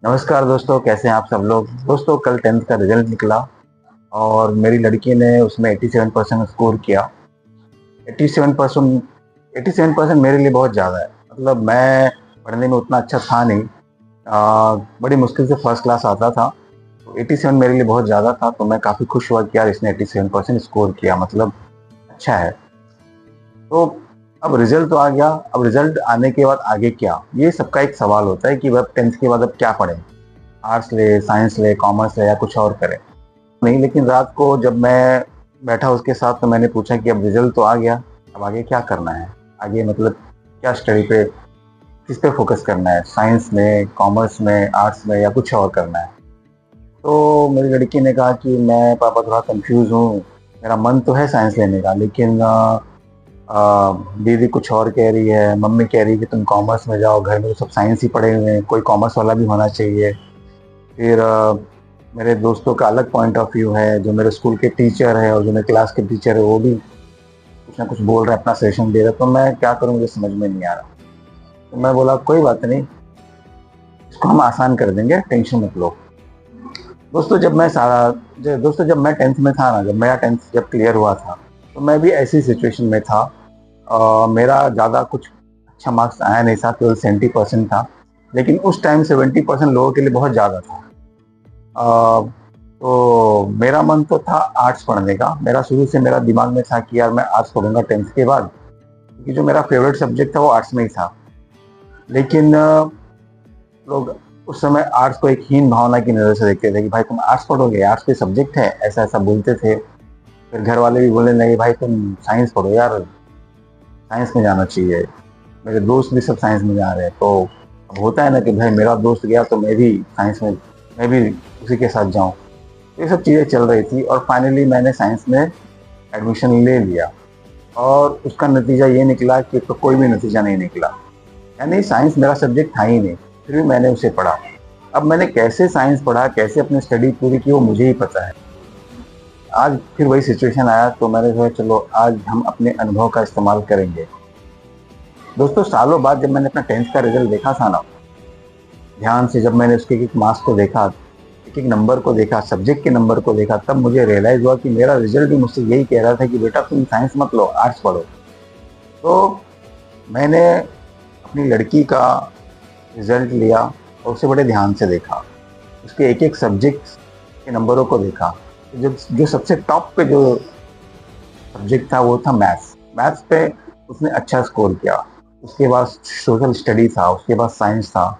नमस्कार दोस्तों, कैसे हैं आप सब लोग। दोस्तों, कल 10th का रिजल्ट निकला और मेरी लड़की ने उसमें 87% स्कोर किया। 87% 87% मेरे लिए बहुत ज़्यादा है। मतलब मैं पढ़ने में उतना अच्छा था नहीं। बड़ी मुश्किल से फर्स्ट क्लास आता था। तो 87 मेरे लिए बहुत ज़्यादा था, तो मैं काफ़ी खुश हुआ कि यार इसने 87% स्कोर किया, मतलब अच्छा है। तो अब रिजल्ट तो आ गया। अब रिजल्ट आने के बाद आगे क्या, ये सबका एक सवाल होता है कि वह 10th के बाद अब क्या पढ़ें। आर्ट्स ले, साइंस ले, कॉमर्स ले या कुछ और करें। नहीं, लेकिन रात को जब मैं बैठा उसके साथ तो मैंने पूछा कि अब रिजल्ट तो आ गया, अब आगे क्या करना है। आगे मतलब क्या स्टडी पे, किस पे फोकस करना है, साइंस में, कॉमर्स में, आर्ट्स में या कुछ और करना है। तो मेरी लड़की ने कहा कि मैं पापा थोड़ा कंफ्यूज हूँ, मेरा मन तो है साइंस लेने का, लेकिन दीदी कुछ और कह रही है, मम्मी कह रही है कि तुम कॉमर्स में जाओ, घर में तो सब साइंस ही पढ़े हुए हैं, कोई कॉमर्स वाला भी होना चाहिए। फिर मेरे दोस्तों का अलग पॉइंट ऑफ व्यू है, जो मेरे स्कूल के टीचर है और जो मेरे क्लास के टीचर है वो भी कुछ ना कुछ बोल रहे हैं, अपना सजेशन दे रहे हैं। तो मैं क्या करूं, मुझे समझ में नहीं आ रहा। तो मैं बोला कोई बात नहीं, इसको हम आसान कर देंगे, टेंशन मत लो। दोस्तों जब मैं 10th में था ना, जब मेरा 10th जब क्लियर हुआ था, तो मैं भी ऐसी सिचुएशन में था। मेरा ज़्यादा कुछ अच्छा मार्क्स आया नहीं था, केवल 70% था। लेकिन उस टाइम 70% लोगों के लिए बहुत ज़्यादा था। अ, तो मेरा मन तो था आर्ट्स पढ़ने का। मेरा शुरू से मेरा दिमाग में था कि यार मैं आर्ट्स पढ़ूंगा 10th के बाद, क्योंकि जो मेरा फेवरेट सब्जेक्ट था वो आर्ट्स में ही था। लेकिन लोग उस समय आर्ट्स को एक हीन भावना की नज़र से देखते थे कि भाई तुम आर्ट्स पढ़ोगे, आर्ट्स कोई सब्जेक्ट है, ऐसा ऐसा बोलते थे। फिर घर वाले भी बोलने लगे भाई तुम साइंस पढ़ो यार, साइंस में जाना चाहिए। मेरे दोस्त भी सब साइंस में जा रहे हैं, तो अब होता है ना कि भाई मेरा दोस्त गया तो मैं भी साइंस में, मैं भी उसी के साथ जाऊँ। ये सब चीज़ें चल रही थी और फाइनली मैंने साइंस में एडमिशन ले लिया। और उसका नतीजा ये निकला कि तो कोई भी नतीजा नहीं निकला, यानी साइंस मेरा सब्जेक्ट था ही नहीं, फिर भी मैंने उसे पढ़ा। अब मैंने कैसे साइंस पढ़ा, कैसे अपनी स्टडी पूरी की, वो मुझे ही पता है। आज फिर वही सिचुएशन आया तो मैंने सोचा चलो आज हम अपने अनुभव का इस्तेमाल करेंगे। दोस्तों, सालों बाद जब मैंने अपना 10th का रिजल्ट देखा था ना, ध्यान से जब मैंने उसके एक एक मार्क्स को देखा, एक एक नंबर को देखा, सब्जेक्ट के नंबर को देखा, तब मुझे रियलाइज हुआ कि मेरा रिजल्ट भी मुझसे यही कह रहा था कि बेटा तुम साइंस मत लो, आर्ट्स पढ़ो। तो मैंने अपनी लड़की का रिजल्ट लिया और उसे बड़े ध्यान से देखा, उसके एक एक सब्जेक्ट के नंबरों को देखा। तो जो जो सबसे टॉप पे जो सब्जेक्ट था वो था मैथ्स। मैथ्स पे उसने अच्छा स्कोर किया। उसके बाद सोशल स्टडी था, उसके बाद साइंस था,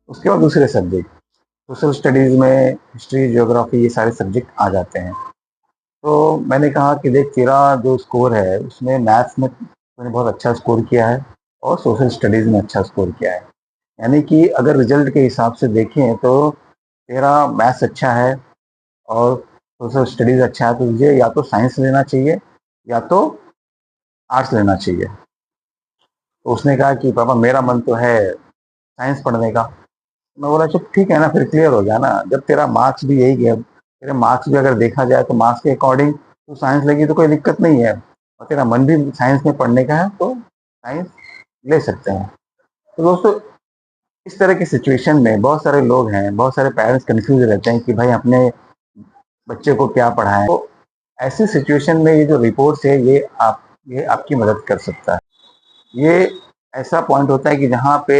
उसके बाद दूसरे सब्जेक्ट। सोशल स्टडीज़ में हिस्ट्री, ज्योग्राफी, ये सारे सब्जेक्ट आ जाते हैं। तो मैंने कहा कि देख तेरा जो स्कोर है उसमें मैथ्स में तूने बहुत अच्छा स्कोर किया है और सोशल स्टडीज़ में अच्छा स्कोर किया है। यानी कि अगर रिजल्ट के हिसाब से देखें तो तेरा मैथ्स अच्छा है और सोशल स्टडीज़ अच्छा है, तो तुझे या तो साइंस लेना चाहिए या तो आर्ट्स लेना चाहिए। तो उसने कहा कि पापा मेरा मन तो है साइंस पढ़ने का। मैं बोला चुप, ठीक है ना, फिर क्लियर हो गया ना। जब तेरा मार्क्स भी यही गया, तेरे मार्क्स भी अगर देखा जाए तो मार्क्स के अकॉर्डिंग तो साइंस लगी तो कोई दिक्कत नहीं है, और तेरा मन भी साइंस में पढ़ने का है तो साइंस ले सकते हैं। तो दोस्तों, इस तरह की सिचुएशन में बहुत सारे लोग हैं, बहुत सारे पेरेंट्स कंफ्यूज रहते हैं कि भाई अपने बच्चे को क्या पढ़ाएं। तो ऐसी सिचुएशन में ये जो रिपोर्ट्स है ये आपकी मदद कर सकता है। ये ऐसा पॉइंट होता है कि जहाँ पे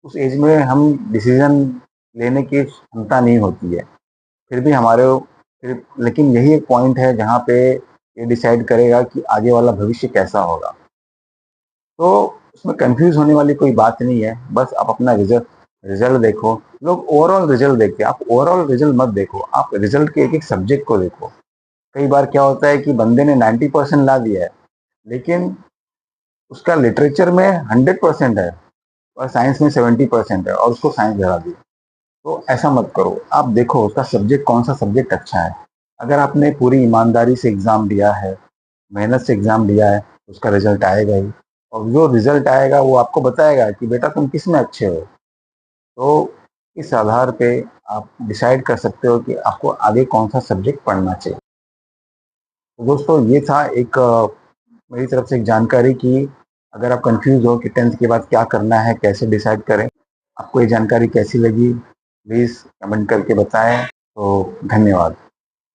उस एज में हम डिसीजन लेने की क्षमता नहीं होती है, फिर भी फिर लेकिन यही एक पॉइंट है जहाँ पे ये डिसाइड करेगा कि आगे वाला भविष्य कैसा होगा। तो उसमें कंफ्यूज होने वाली कोई बात नहीं है। बस आप अपना रिजल्ट रिजल्ट देखो। लोग ओवरऑल रिजल्ट देखते हैं, आप ओवरऑल रिजल्ट मत देखो, आप रिजल्ट के एक एक सब्जेक्ट को देखो। कई बार क्या होता है कि बंदे ने 90% ला दिया है, लेकिन उसका लिटरेचर में 100% है और साइंस में 70% है और उसको साइंस धरा दी। तो ऐसा मत करो, आप देखो उसका सब्जेक्ट, कौन सा सब्जेक्ट अच्छा है। अगर आपने पूरी ईमानदारी से एग्ज़ाम दिया है, मेहनत से एग्ज़ाम दिया है, उसका रिजल्ट आएगा ही। और जो रिजल्ट आएगा वो आपको बताएगा कि बेटा तुम किस में अच्छे हो। तो इस आधार पे आप डिसाइड कर सकते हो कि आपको आगे कौन सा सब्जेक्ट पढ़ना चाहिए। तो दोस्तों, ये था एक मेरी तरफ से एक जानकारी की। अगर आप कंफ्यूज हो कि 10th के बाद क्या करना है, कैसे डिसाइड करें, आपको ये जानकारी कैसी लगी, प्लीज़ कमेंट करके बताएँ। तो धन्यवाद।